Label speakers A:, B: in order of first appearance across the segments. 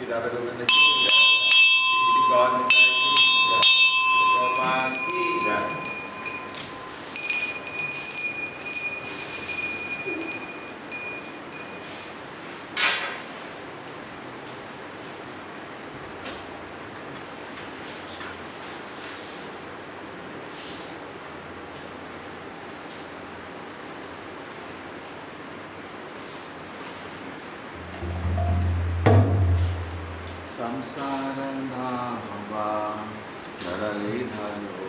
A: Shri Radha Govinda ki jai. Shri God Nitai ki jai. Prabhupada ki jai. Samsarandhava Naralidhalo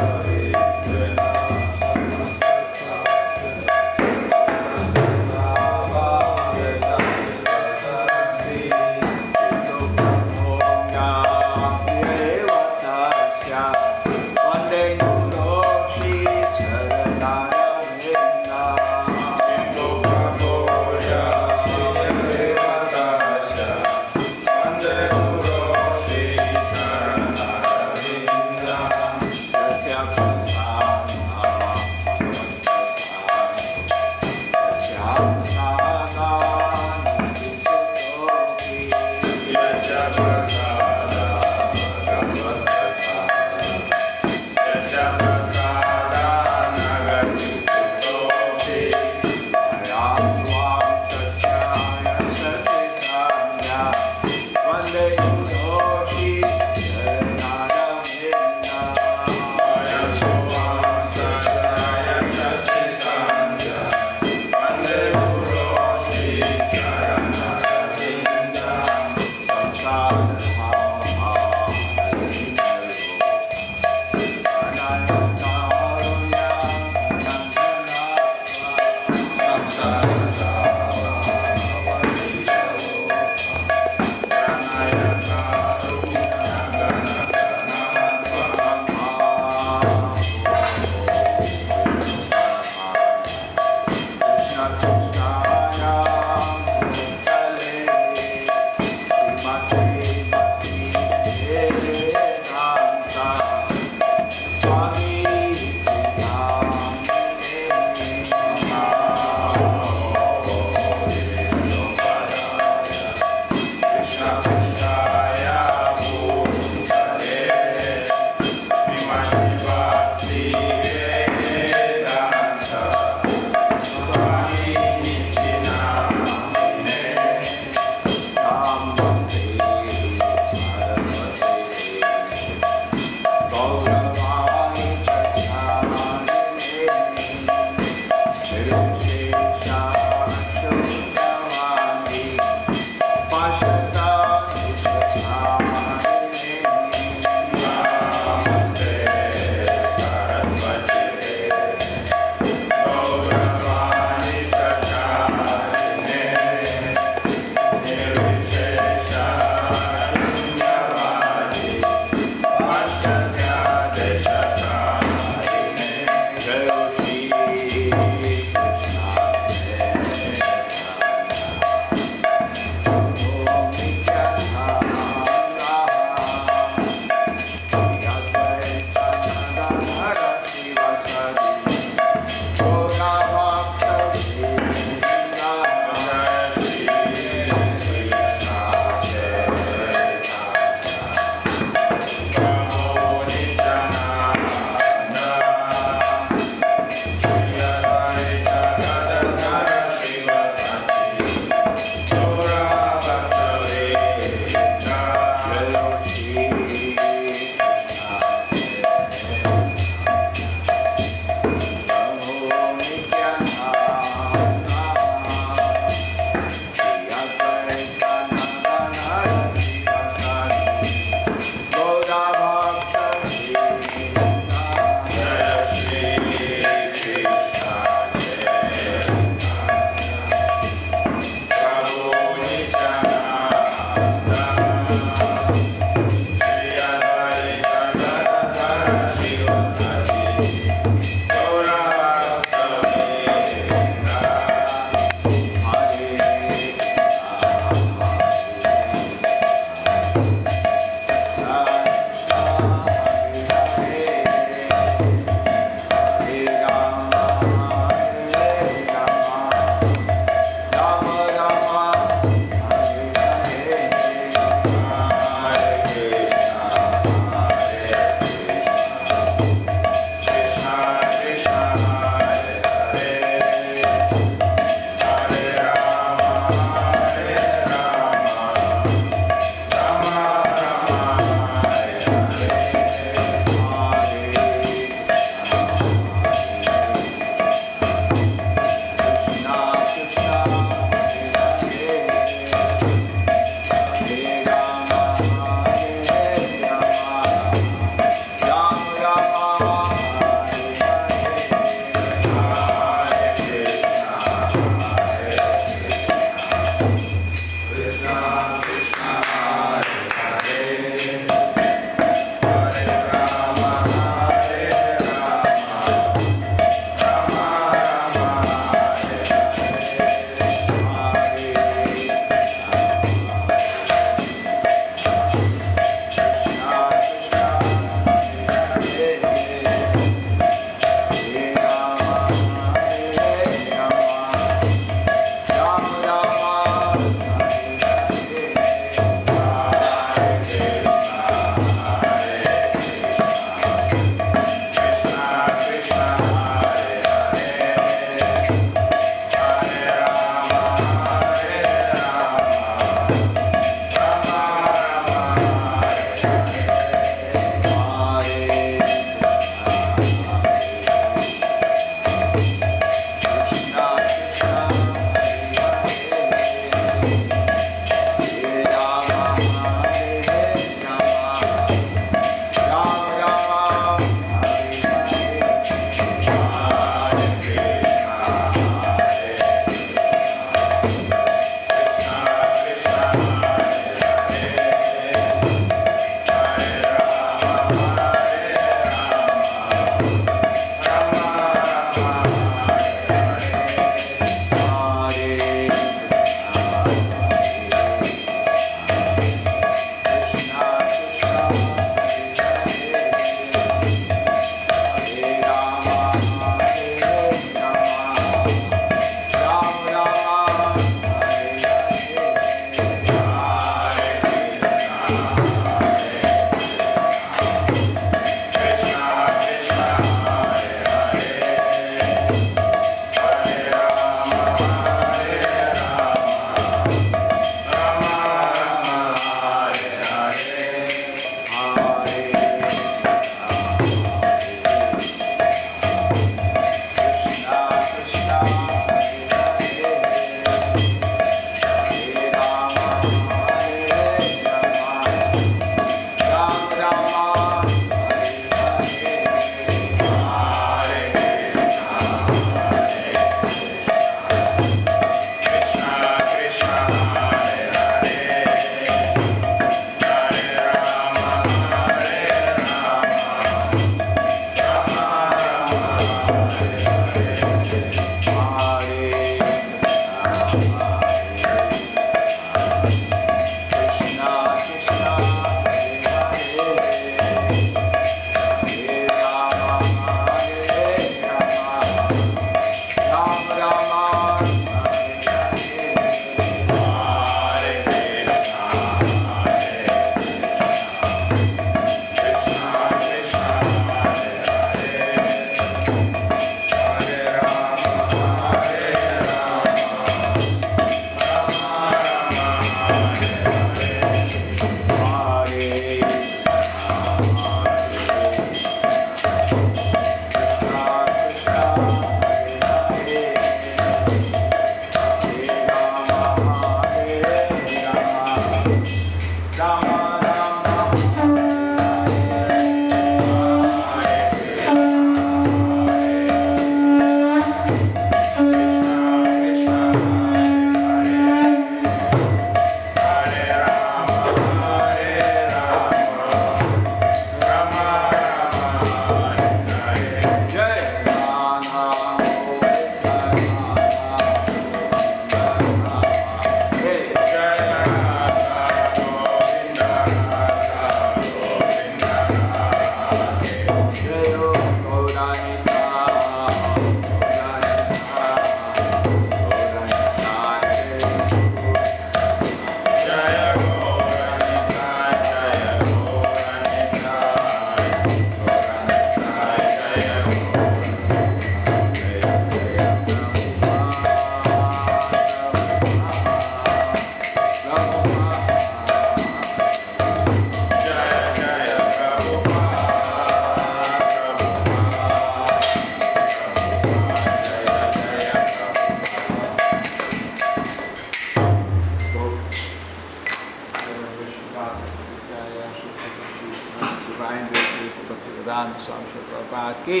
A: Bhaktivedanta Swami Srila Prabhupada ki,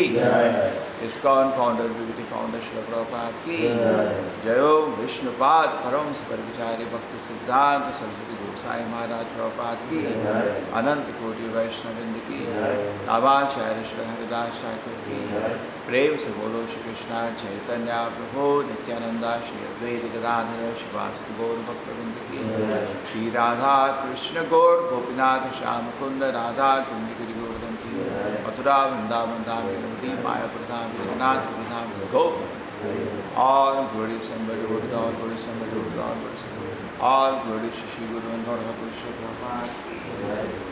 A: ISKCON founder, BBT founder Srila Prabhupada ki, Jayo Vishnupad Param Saparvichari Bhakti Siddhanta Saraswati Gosai Maharaj Prabhupada ki, Ananta Koti Vaishnavindi ki, Navacharya Srila Haridas Thakur ki, Prem se bolo Shri Krishna Chaitanya Prabhu Nityananda Shri Advaita Gadadhara Shivasati Gaur Bhaktavinda ki, Shri Radha Krishna Gaur Gopinath Shyama Kunda Radha Kundi Giri Govardhan ki, Mathura Vrindavan Dham Kilamati Maya Pradham Jagannatha Pradham Gop. All glory is somebody who did all glory is somebody who did all glory is somebody. All glory to Shri Guru and Gaura Purusha Prabhupada.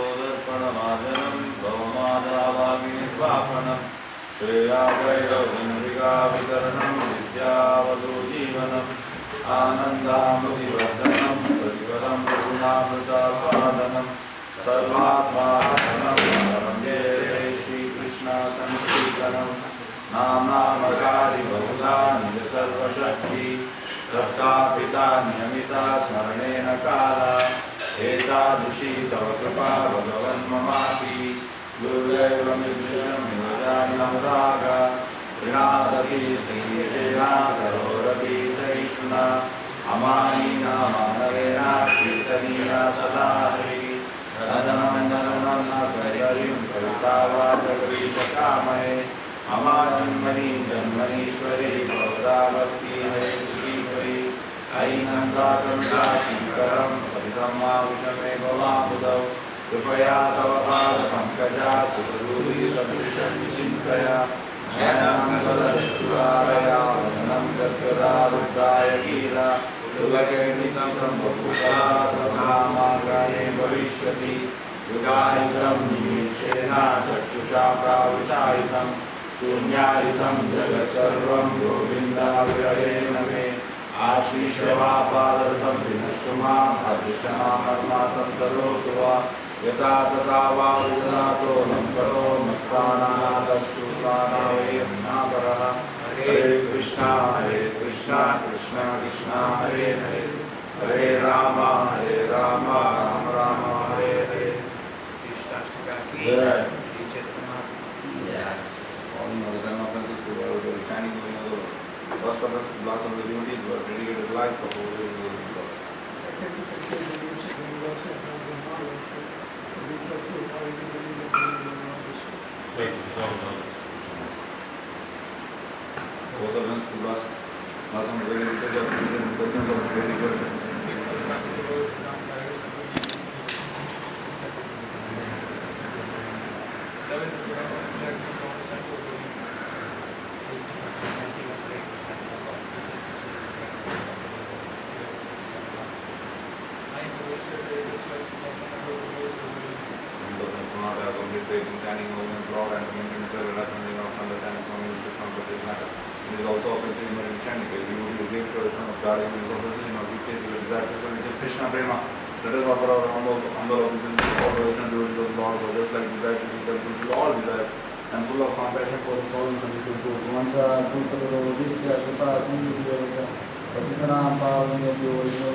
B: चेतोदर्पणमाजनं भवमादावाग्निर्वापनं श्रेयावैरवनृगावितरणं विद्यावधूजीवनम् आनन्दामृतिवर्धनं प्रतिफलं गुणामृतास्वादनं सर्वात्मानं वन्दे श्रीकृष्णसङ्कीर्तनं नाम्नामकारि बहुधा निजसर्वशक्ति सत्तापिता नियमिता स्मरणेन काला एतादृशी तव कृपा भगवन् ममापि गुरुदैव मित्रमिवजानरागा ऋणादपि श्रीविजया करोरपि सहिष्णुना अमानीना मानवेना कीर्तनीया सदा हरि धनमन्दनं नगरिं कविता वा जगदीशकामये अमाजन्मनि जन्मनीश्वरी भवदा भक्ति हरि ऐनन्दाकरुणाकिङ्करं फलितं मा विषमे भवामुदौ कृपया तव पादपङ्कजा सुखदूरीसदृशं चिन्तया ज्ञानमङ्गलश्रुवारया वदनं गद्गदारुद्धाय कीला युगकेणितं बभूषा तथामागाने भविष्यति युगायुतं निमीषेण चक्षुषा प्राविशायितं शून्यायुतं जगत्सर्वं गोविन्दाविरयेण मे आश्रीष्यवापादर्थं विनष्टुमा अदृष्टमामर्मातं करोतु वा यथा तथा वा विदधातो नं करो मत्प्राणादस्तु प्राणावेयम्नापरः हरे कृष्णा कृष्ण कृष्ण हरे हरे हरे राम राम राम हरे हरे
A: कृष्णाष्टका की
B: जय।
A: जय चेतना की जय
B: All the Dharma-Pranthas who were chanting going on the first of the blocks of the devotees were dedicated life for whole day. Both of them to blast some very little persons of very good. Chanting movement, blog and maintaining the understanding of communication from the matter. It is also offensive in chanting. You will give solution of God, it is offensive in which case you will desire sexual, which is Krishna Prema. Let us offer our humble obedience to all devotion to the Lord, for just like desire to be temple to all desire, and full of compassion for the fallen and the good. Mantra, Putara, Vidya, Kripa, Sindhya, Patikana, Pavana, Yoga,